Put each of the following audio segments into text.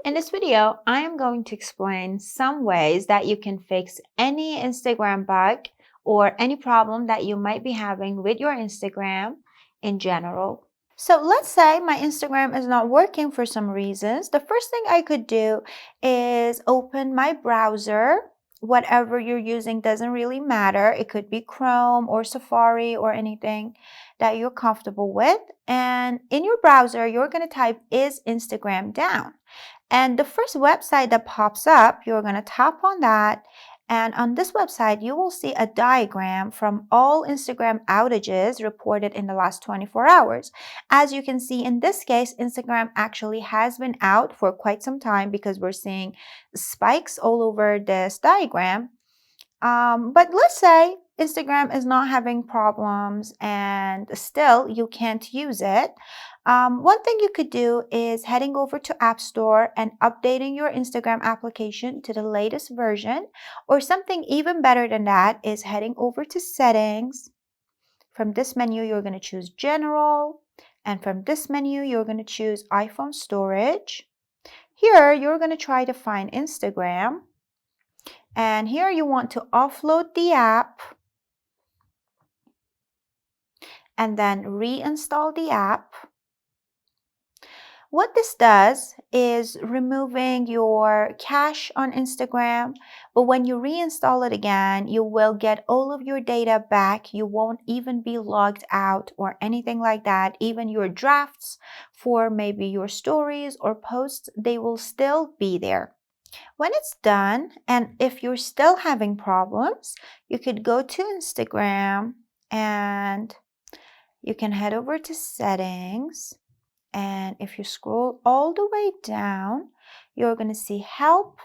In this video, I am going to explain some ways that you can fix any Instagram bug or any problem that you might be having with your Instagram in general. So let's say my Instagram is not working for some reasons. The first thing I could do is open my browser. Whatever you're using doesn't really matter. It could be Chrome or Safari or anything that you're comfortable with. And in your browser, you're going to type "is Instagram down?" And the first website that pops up, you're going to tap on that. And on this website, you will see a diagram from all Instagram outages reported in the last 24 hours. As you can see, in this case, Instagram actually has been out for quite some time because we're seeing spikes all over this diagram. But let's say Instagram is not having problems and still you can't use it. One thing you could do is heading over to App Store and updating your Instagram application to the latest version, or something even better than that is heading over to Settings. From this menu, you're going to choose General, and from this menu, you're going to choose iPhone Storage. Here, you're going to try to find Instagram. And here you want to offload the app and then reinstall the app. What this does is removing your cache on Instagram, but when you reinstall it again, you will get all of your data back. You won't even be logged out or anything like that. Even your drafts for maybe your stories or posts, they will still be there. When it's done, and if you're still having problems, you could go to Instagram and you can head over to Settings. And if you scroll all the way down, you're going to see Help.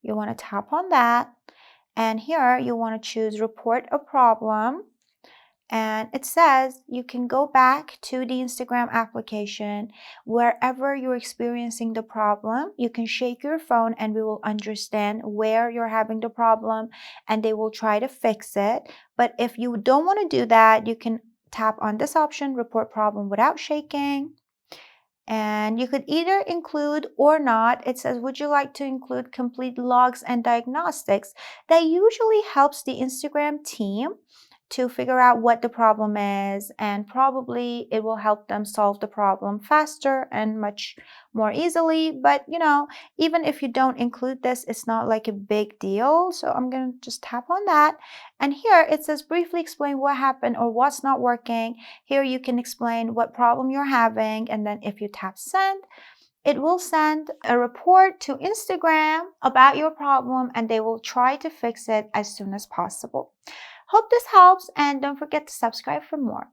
You want to tap on that. And here you want to choose Report a Problem. And it says you can go back to the Instagram application wherever you're experiencing the problem. You can shake your phone and we will understand where you're having the problem and they will try to fix it. But if you don't want to do that, you can tap on this option, Report Problem Without Shaking. And you could either include or not. It says, would you like to include complete logs and diagnostics? That usually helps the Instagram team to figure out what the problem is, and probably it will help them solve the problem faster and much more easily. But even if you don't include this, it's not like a big deal. So I'm going to just tap on that. And here it says briefly explain what happened or what's not working. Here you can explain what problem you're having, and then if you tap send, it will send a report to Instagram about your problem and they will try to fix it as soon as possible. Hope this helps, and don't forget to subscribe for more.